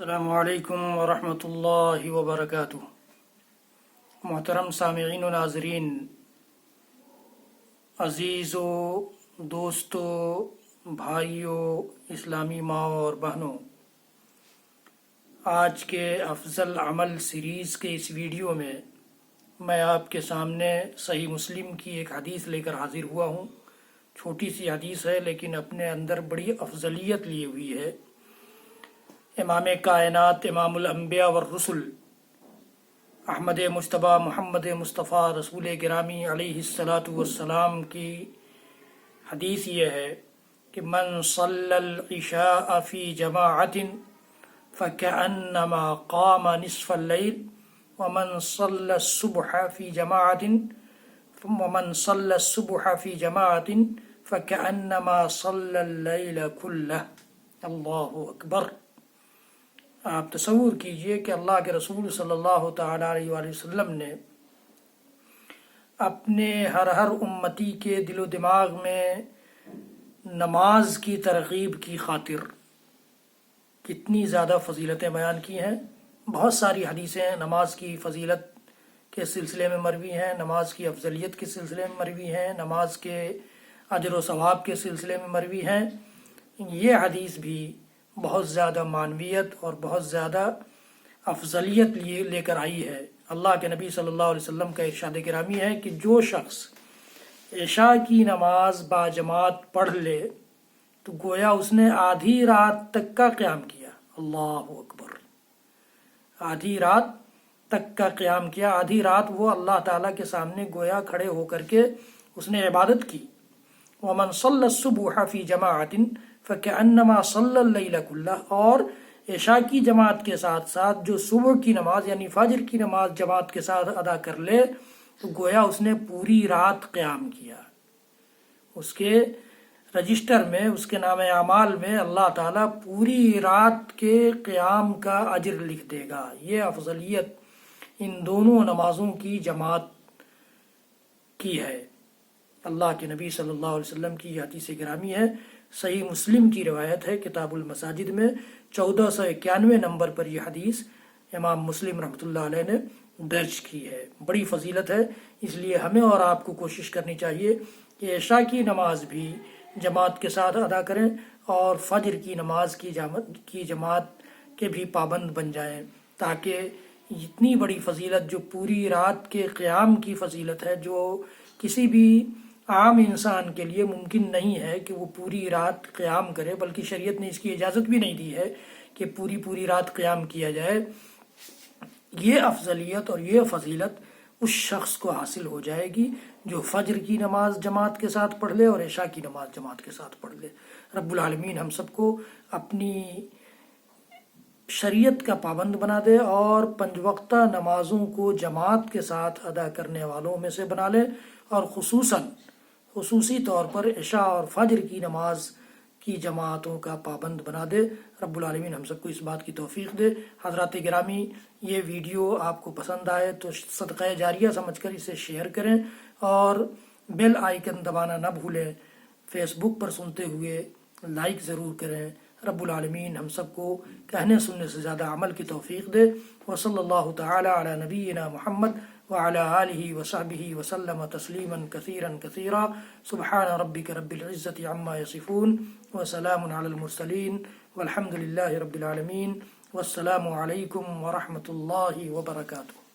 السلام علیکم ورحمۃ اللہ وبرکاتہ۔ محترم سامعین و ناظرین، عزیزو، دوستو، بھائیو، اسلامی ماؤں اور بہنوں، آج کے افضل عمل سیریز کے اس ویڈیو میں آپ کے سامنے صحیح مسلم کی ایک حدیث لے کر حاضر ہوا ہوں۔ چھوٹی سی حدیث ہے لیکن اپنے اندر بڑی افضلیت لی ہوئی ہے۔ امام کائنات، امام الانبیاء والرسل، احمد مجتبی محمد مصطفیٰ رسول گرامی علیہ الصلاۃ والسلام کی حدیث یہ ہے کہ من صلی العشاء فی جماعت فکأنما قام نصف اللیل ومن صلی الصبح فی جماعت فکأنما صلی اللیل کلہ۔ اللہ اکبر۔ آپ تصور کیجئے کہ اللہ کے رسول صلی اللہ تعالیٰ علیہ وآلہ وسلم نے اپنے ہر امتی کے دل و دماغ میں نماز کی ترغیب کی خاطر کتنی زیادہ فضیلتیں بیان کی ہیں۔ بہت ساری حدیثیں نماز کی فضیلت کے سلسلے میں مروی ہیں، نماز کی افضلیت کے سلسلے میں مروی ہیں، نماز کے اجر و ثواب کے سلسلے میں مروی ہیں۔ یہ حدیث بھی بہت زیادہ معنویت اور بہت زیادہ افضلیت لے کر آئی ہے۔ اللہ کے نبی صلی اللہ علیہ وسلم کا ارشاد گرامی ہے کہ جو شخص عشاء کی نماز باجماعت پڑھ لے تو گویا اس نے آدھی رات تک کا قیام کیا۔ اللہ اکبر۔ آدھی رات تک کا قیام کیا، آدھی رات وہ اللہ تعالیٰ کے سامنے گویا کھڑے ہو کر کے اس نے عبادت کی۔ ومن صلی الصبح فی جماعت فکأنما صلی اللیل کلہ، اور عشاء کی جماعت کے ساتھ ساتھ جو صبح کی نماز یعنی فجر کی نماز جماعت کے ساتھ ادا کر لے تو گویا اس نے پوری رات قیام کیا۔ اس کے رجسٹر میں، اس کے نام اعمال میں اللہ تعالیٰ پوری رات کے قیام کا اجر لکھ دے گا۔ یہ افضلیت ان دونوں نمازوں کی جماعت کی ہے۔ اللہ کے نبی صلی اللہ علیہ وسلم کی یہ حدیث گرامی ہے۔ صحیح مسلم کی روایت ہے، کتاب المساجد میں 1491 نمبر پر یہ حدیث امام مسلم رحمۃ اللہ علیہ نے درج کی ہے۔ بڑی فضیلت ہے، اس لیے ہمیں اور آپ کو کوشش کرنی چاہیے کہ عشاء کی نماز بھی جماعت کے ساتھ ادا کریں اور فجر کی نماز کی جماعت کے بھی پابند بن جائیں، تاکہ اتنی بڑی فضیلت جو پوری رات کے قیام کی فضیلت ہے، جو کسی بھی عام انسان کے لیے ممکن نہیں ہے کہ وہ پوری رات قیام کرے، بلکہ شریعت نے اس کی اجازت بھی نہیں دی ہے کہ پوری رات قیام کیا جائے۔ یہ افضلیت اور یہ فضیلت اس شخص کو حاصل ہو جائے گی جو فجر کی نماز جماعت کے ساتھ پڑھ لے اور عشاء کی نماز جماعت کے ساتھ پڑھ لے۔ رب العالمین ہم سب کو اپنی شریعت کا پابند بنا دے اور 5 وقتہ نمازوں کو جماعت کے ساتھ ادا کرنے والوں میں سے بنا لے، اور خصوصی طور پر عشاء اور فجر کی نماز کی جماعتوں کا پابند بنا دے۔ رب العالمین ہم سب کو اس بات کی توفیق دے۔ حضرات گرامی، یہ ویڈیو آپ کو پسند آئے تو صدقہ جاریہ سمجھ کر اسے شیئر کریں اور بیل آئیکن دبانا نہ بھولیں۔ فیس بک پر سنتے ہوئے لائک ضرور کریں۔ رب العالمین ہم سب کو کہنے سننے سے زیادہ عمل کی توفیق دے۔ وصلی اللہ تعالی علی نبینا محمد وعلى آلہ وصحبہ وسلم تسلیما کثیرا کثیرا۔ سبحان ربک رب العزة عما یصفون وسلام علی المرسلین والحمد للہ رب العالمین۔ والسلام علیکم ورحمۃ اللہ وبرکاتہ۔